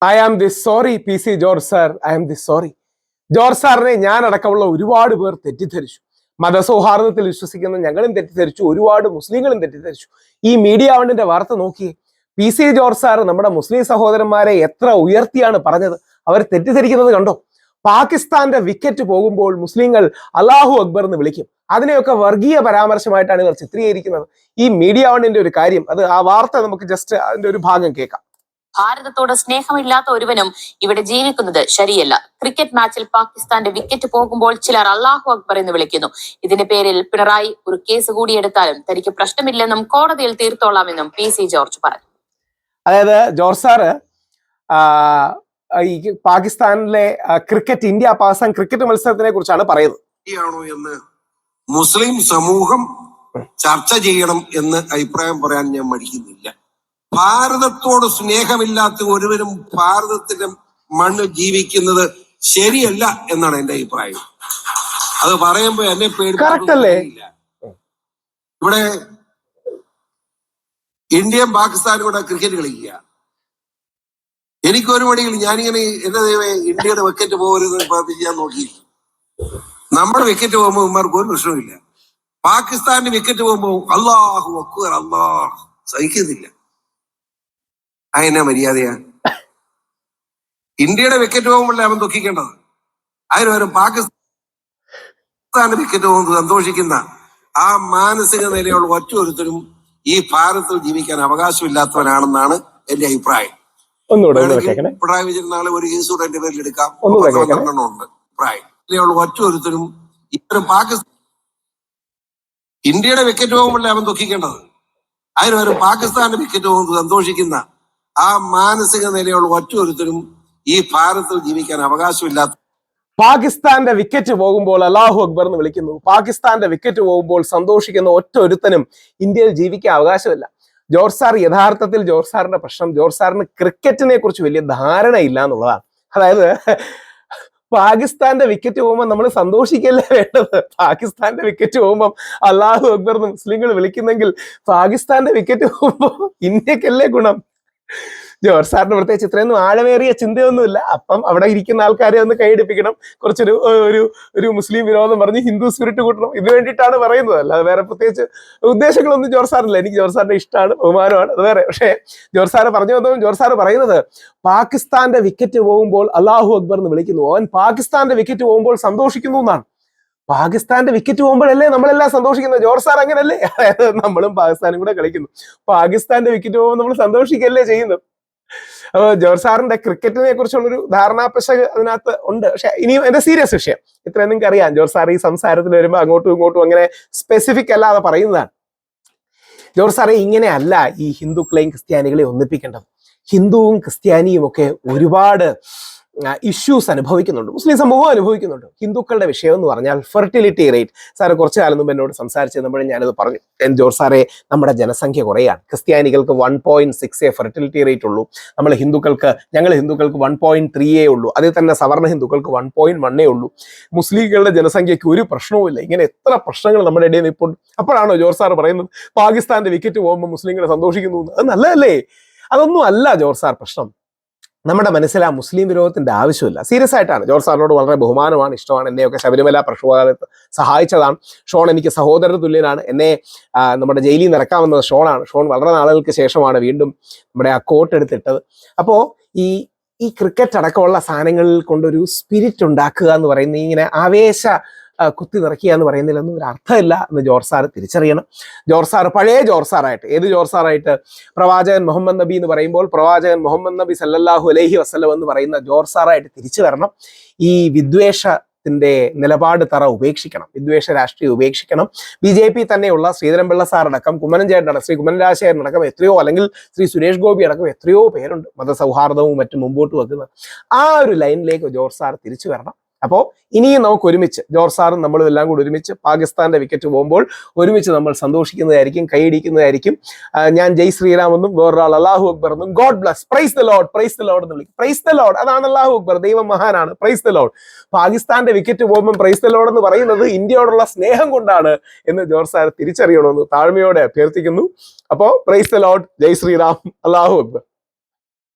I am the sorry P C George sir, I am the sorry. George സാറിനെ ഞാൻ അടക്കമുള്ള ഒരുപാട് പേർ തെറ്റിദ്ധരിച്ചു. മതസൗഹാർദ്ദത്തിൽ വിശ്വസിക്കുന്ന ഞങ്ങളും തെറ്റിദ്ധരിച്ചു, ഒരുപാട് മുസ്ലിങ്ങളും തെറ്റിദ്ധരിച്ചു. ഈ മീഡിയ വണ്ണിന്റെ വാർത്ത നോക്കിയേ. പി സി ജോർജ് സാർ നമ്മുടെ മുസ്ലിം സഹോദരന്മാരെ എത്ര ഉയർത്തിയാണ് പറഞ്ഞത്. അവർ തെറ്റിദ്ധരിക്കുന്നത് കണ്ടോ? പാകിസ്ഥാന്റെ വിക്കറ്റ് പോകുമ്പോൾ മുസ്ലിങ്ങൾ അല്ലാഹു അക്ബർ എന്ന് വിളിക്കും. അതിനെയൊക്കെ വർഗീയ പരാമർശമായിട്ടാണ് ഇവർ ചിത്രീകരിക്കുന്നത്. ഈ മീഡിയ വണ്ണിന്റെ ഒരു കാര്യം, അത് ആ വാർത്ത നമുക്ക് ജസ്റ്റ് അതിന്റെ ഒരു ഭാഗം കേൾക്കാം. ഭാരതത്തോട് സ്നേഹമില്ലാത്ത ഒരുവനും ഇവിടെ ജീവിക്കുന്നത് ശരിയല്ല. ക്രിക്കറ്റ് മാച്ചിൽ പാകിസ്ഥാന്റെ വിക്കറ്റ് പോകുമ്പോൾ ചിലർ അല്ലാഹു അക്ബർ എന്ന് വിളിക്കുന്നു. ഇതിന്റെ പേരിൽ പിണറായി ഒരു കേസ് കൂടി എടുത്താലും തനിക്ക് പ്രശ്നമില്ലെന്നും കോടതിയിൽ തീർത്തോളാമെന്നും പി സി ജോർജ് പറഞ്ഞു. അതായത് ജോർജ് സാറ് ഈ പാകിസ്ഥാനിലെ ക്രിക്കറ്റ്, ഇന്ത്യ പാകിസ്ഥാൻ ക്രിക്കറ്റ് മത്സരത്തിനെ കുറിച്ചാണ് പറയുന്നത്. എന്ന് മുസ്ലിം സമൂഹം ചർച്ച ചെയ്യണം എന്ന് അഭിപ്രായം പറയാൻ ഞാൻ മടിക്കുന്നില്ല. ഭാരതത്തോട് സ്നേഹമില്ലാത്ത ഒരുവരും ഭാരതത്തിന്റെ മണ്ണ് ജീവിക്കുന്നത് ശരിയല്ല എന്നാണ് എന്റെ അഭിപ്രായം. അത് പറയുമ്പോ എന്നെ പേടിയില്ല. ഇവിടെ ഇന്ത്യയും പാകിസ്ഥാനും കൂടെ ക്രിക്കറ്റ് കളിക്കുക. എനിക്കൊരു മടിയിൽ ഞാനിങ്ങനെ എന്റെ ദൈവമേ ഇന്ത്യയുടെ വിക്കറ്റ് പോകരുത് പ്രാർത്ഥിക്കാൻ നോക്കിയിരിക്കും. നമ്മുടെ വിക്കറ്റ് പോകുമ്പോൾ ഇവർക്ക് ഒരു പ്രശ്നമില്ല. പാകിസ്ഥാന്റെ വിക്കറ്റ് പോകുമ്പോൾ അല്ലാഹു അക്ബർ, അല്ലാഹ് സഹിക്കുന്നില്ല. അതിനെ മര്യാദയാ? ഇന്ത്യയുടെ വിക്കറ്റ് പോകുമ്പോഴേ അവൻ ദുഃഖിക്കേണ്ടത്. അതിന് വരും പാകിസ്ഥാന്റെ വിക്കറ്റ് പോകുന്നത് സന്തോഷിക്കുന്ന ആ മാനസിക നിലയുള്ള ഒറ്റൊരുത്തരും ഈ ഭാരതത്തിൽ ജീവിക്കാൻ അവകാശമില്ലാത്തവനാണെന്നാണ് എന്റെ അഭിപ്രായം. പിണറായി വിജയൻ നാളെ ഒരു കേസ് കൂടെ എന്റെ പേരിൽ എടുക്കാം. 12 ഉണ്ട് അഭിപ്രായം. ഒറ്റൊരുത്തരും ഇത്തരം പാകിസ്ഥാൻ ഇന്ത്യയുടെ വിക്കറ്റ് പോകുമ്പോഴേ അവൻ ദുഃഖിക്കേണ്ടത്. അതിന് വരും പാകിസ്ഥാന്റെ വിക്കറ്റ് പോകുന്നത് സന്തോഷിക്കുന്ന ആ മാനസിക നിലയുള്ള ഒറ്റൊരുത്തരും ഈ ഭാരതത്തിൽ ജീവിക്കാൻ അവകാശമില്ലാത്ത. പാകിസ്ഥാന്റെ വിക്കറ്റ് പോകുമ്പോൾ അല്ലാഹു അക്ബർ എന്ന് വിളിക്കുന്നു. പാകിസ്ഥാന്റെ വിക്കറ്റ് പോകുമ്പോൾ സന്തോഷിക്കുന്ന ഒറ്റ ഒരുത്തനും ഇന്ത്യയിൽ ജീവിക്കാൻ അവകാശമില്ല. ജോർജ് സാർ, യഥാർത്ഥത്തിൽ ജോർജ് സാറിന്റെ പ്രശ്നം, ജോർജ് സാറിന് ക്രിക്കറ്റിനെ കുറിച്ച് വലിയ ധാരണയില്ല എന്നുള്ളതാണ്. അതായത് പാകിസ്ഥാന്റെ വിക്കറ്റ് പോകുമ്പോൾ നമ്മൾ സന്തോഷിക്കല്ലേ വേണ്ടത്. പാകിസ്ഥാന്റെ വിക്കറ്റ് പോകുമ്പോൾ അല്ലാഹു അക്ബർ എന്ന് മുസ്ലിങ്ങൾ വിളിക്കുന്നെങ്കിൽ പാകിസ്ഥാന്റെ വിക്കറ്റ് പോകുമ്പോൾ ഇന്ത്യക്കല്ലേ ഗുണം? ജോർജ് സാറിന് പ്രത്യേകിച്ച് ഇത്രയൊന്നും ആഴമേറിയ ചിന്തയൊന്നുമില്ല. അപ്പം അവിടെ ഇരിക്കുന്ന ആൾക്കാരെ ഒന്ന് കൈയടിപ്പിക്കണം, കുറച്ചൊരു ഒരു മുസ്ലിം വിരോധം പറഞ്ഞ് ഹിന്ദു സ്പിരിറ്റ് കൂട്ടണം, ഇത് വേണ്ടിയിട്ടാണ് പറയുന്നത്. അല്ലാതെ വേറെ പ്രത്യേകിച്ച് ഉദ്ദേശങ്ങളൊന്നും ജോർജ് സാറില്ല. എനിക്ക് ജോർജ് സാറിന്റെ ഇഷ്ടമാണ്, ബഹുമാനമാണ്, അത് വേറെ. പക്ഷേ ജോർജ് സാറ് പറഞ്ഞു വന്നതും ജോർജ് സാറ് പറയുന്നത് പാകിസ്ഥാന്റെ വിക്കറ്റ് പോകുമ്പോൾ അല്ലാഹു അക്ബർ എന്ന് വിളിക്കുന്നു. അവൻ പാകിസ്ഥാന്റെ വിക്കറ്റ് പോകുമ്പോൾ സന്തോഷിക്കുന്നു എന്നാണ്. പാകിസ്ഥാന്റെ വിക്കറ്റ് പോകുമ്പോഴല്ലേ നമ്മളെല്ലാം സന്തോഷിക്കുന്നത്. ജോർജ് സാർ അങ്ങനല്ലേ? അതായത് നമ്മളും പാകിസ്ഥാനും കൂടെ കളിക്കുന്നു. പാകിസ്ഥാന്റെ വിക്കറ്റ് പോകുമ്പോൾ നമ്മൾ സന്തോഷിക്കല്ലേ ചെയ്യുന്നത്. അപ്പോൾ ജോർജ് സാറിന്റെ ക്രിക്കറ്റിനെ കുറിച്ചുള്ളൊരു ധാരണാപശക് അതിനകത്ത് ഉണ്ട്. പക്ഷെ ഇനിയും എന്റെ സീരിയസ് വിഷയം ഇത്രയും നിങ്ങൾക്ക് അറിയാം. ജോർജ് സാർ ഈ സംസാരത്തിൽ വരുമ്പോൾ അങ്ങോട്ടും ഇങ്ങോട്ടും അങ്ങനെ സ്പെസിഫിക് അല്ലാതെ പറയുന്നതാണ്. ജോർജ് സാറെ, ഇങ്ങനെയല്ല ഈ ഹിന്ദുക്കളെയും ക്രിസ്ത്യാനികളെയും ഒന്നിപ്പിക്കേണ്ടത്. ഹിന്ദുവും ക്രിസ്ത്യാനിയും ഒക്കെ ഒരുപാട് ഇഷ്യൂസ് അനുഭവിക്കുന്നുണ്ട്, മുസ്ലിം സമൂഹം അനുഭവിക്കുന്നുണ്ട്. ഹിന്ദുക്കളുടെ വിഷയം എന്ന് പറഞ്ഞാൽ ഫെർട്ടിലിറ്റി റേറ്റ്. സാറ് കുറച്ചു കാലം മുമ്പ് എന്നോട് സംസാരിച്ചപ്പോൾ ഞാനത് പറഞ്ഞു. ജോർജ് സാറെ, നമ്മുടെ ജനസംഖ്യ കുറയാണ്. ക്രിസ്ത്യാനികൾക്ക് 1.6 ഫെർട്ടിലിറ്റി റേറ്റ് ഉള്ളൂ. ഞങ്ങൾ ഹിന്ദുക്കൾക്ക് 1.3 ഉള്ളൂ. അതിൽ തന്നെ സവർണ ഹിന്ദുക്കൾക്ക് 1.1 ഉള്ളൂ. മുസ്ലിങ്ങളുടെ ജനസംഖ്യയ്ക്ക് ഒരു പ്രശ്നവുമില്ല. ഇങ്ങനെ എത്ര പ്രശ്നങ്ങൾ നമ്മുടെ ഇടയിൽ നിന്ന് ഇപ്പോൾ. അപ്പോഴാണോ ജോർജ് സാർ പറയുന്നത് പാകിസ്ഥാന്റെ വിക്കറ്റ് പോകുമ്പോൾ മുസ്ലിങ്ങളെ സന്തോഷിക്കുന്നു? അത് നല്ലതല്ലേ? അതൊന്നും അല്ല ജോർജ് സാർ പ്രശ്നം. നമ്മുടെ മനസ്സിൽ ആ മുസ്ലിം വിരോധത്തിന്റെ ആവശ്യമില്ല. സീരിയസ് ആയിട്ടാണ്. ജോർജ് സാറിനോട് വളരെ ബഹുമാനമാണ്, ഇഷ്ടമാണ്. എന്നെയൊക്കെ ശബരിമല പ്രക്ഷോഭകാലത്ത് സഹായിച്ചതാണ്. ഷോൺ എനിക്ക് സഹോദര തുല്യനാണ്. എന്നെ നമ്മുടെ ജയിലിൽ നിന്ന് ഇറക്കാമെന്നത് ഷോണാണ്. ഷോൺ വളരെ നാളുകൾക്ക് ശേഷമാണ് വീണ്ടും നമ്മുടെ ആ കോട്ട് എടുത്തിട്ടത്. അപ്പോൾ ഈ ക്രിക്കറ്റ് അടക്കമുള്ള സാധനങ്ങളിൽ കൊണ്ടൊരു സ്പിരിറ്റ് ഉണ്ടാക്കുക എന്ന് പറയുന്നത്, ഇങ്ങനെ ആവേശ കുത്തി നിറയ്ക്കുക എന്ന് പറയുന്നതിലൊന്നും ഒരു അർത്ഥമില്ല എന്ന് ജോർജ് സാർ തിരിച്ചറിയണം. ജോർജ് സാർ പഴയ ജോർജ് സാറായിട്ട്, ഏത് ജോർജ് സാറായിട്ട്? പ്രവാചകൻ മുഹമ്മദ് നബി എന്ന് പറയുമ്പോൾ പ്രവാചകൻ മുഹമ്മദ് നബി സല്ലല്ലാഹു അലൈഹി വസല്ലം എന്ന് പറയുന്ന ജോർജ് സാറായിട്ട് തിരിച്ചു വരണം. ഈ വിദ്വേഷത്തിന്റെ നിലപാട് ഉപേക്ഷിക്കണം, വിദ്വേഷ രാഷ്ട്രീയം ഉപേക്ഷിക്കണം. BJP തന്നെയുള്ള ശ്രീധരൻപിള്ള സാറടക്കം, കുമ്മനം ചേട്ടനടക്കം, ശ്രീ കുമ്മനം രാജശേഖരൻ അടക്കം എത്രയോ, അല്ലെങ്കിൽ ശ്രീ സുരേഷ് ഗോപി അടക്കം എത്രയോ പേരുണ്ട് മതസൗഹാർദ്ദവും മറ്റും മുമ്പോട്ട് വെക്കുന്നത്. ആ ഒരു ലൈനിലേക്ക് ജോർജ് സാർ തിരിച്ചു വരണം. അപ്പോൾ ഇനിയും നമുക്ക് ഒരുമിച്ച്, ജോർജ് സാറും നമ്മളും എല്ലാം കൂടി ഒരുമിച്ച് പാകിസ്ഥാന്റെ വിക്കറ്റ് പോകുമ്പോൾ ഒരുമിച്ച് നമ്മൾ സന്തോഷിക്കുന്നതായിരിക്കും, കൈയടിക്കുന്നതായിരിക്കും. ഞാൻ ജയ് ശ്രീറാം എന്നും വേറൊരാൾ അല്ലാഹു അക്ബർ എന്നും, God bless, praise the Lord, praise the Lord എന്ന് വിളിക്കും. പ്രൈസ് ദ ലോർഡ്, അതാണ് അല്ലാഹു അക്ബർ. ദൈവം മഹാനാണ്, പ്രൈസ് ദ ലോർഡ്. പാകിസ്ഥാന്റെ വിക്കറ്റ് പോകുമ്പോൾ പ്രൈസ് ദ ലോർഡ് എന്ന് പറയുന്നത് ഇന്ത്യയോടുള്ള സ്നേഹം കൊണ്ടാണ് എന്ന് ജോർജ് സാർ തിരിച്ചറിയണമെന്ന് താഴ്മയോടെ അഭ്യർത്ഥിക്കുന്നു. അപ്പോൾ പ്രൈസ് ദ ലോർഡ്, ജയ് ശ്രീറാം, അല്ലാഹു അക്ബർ.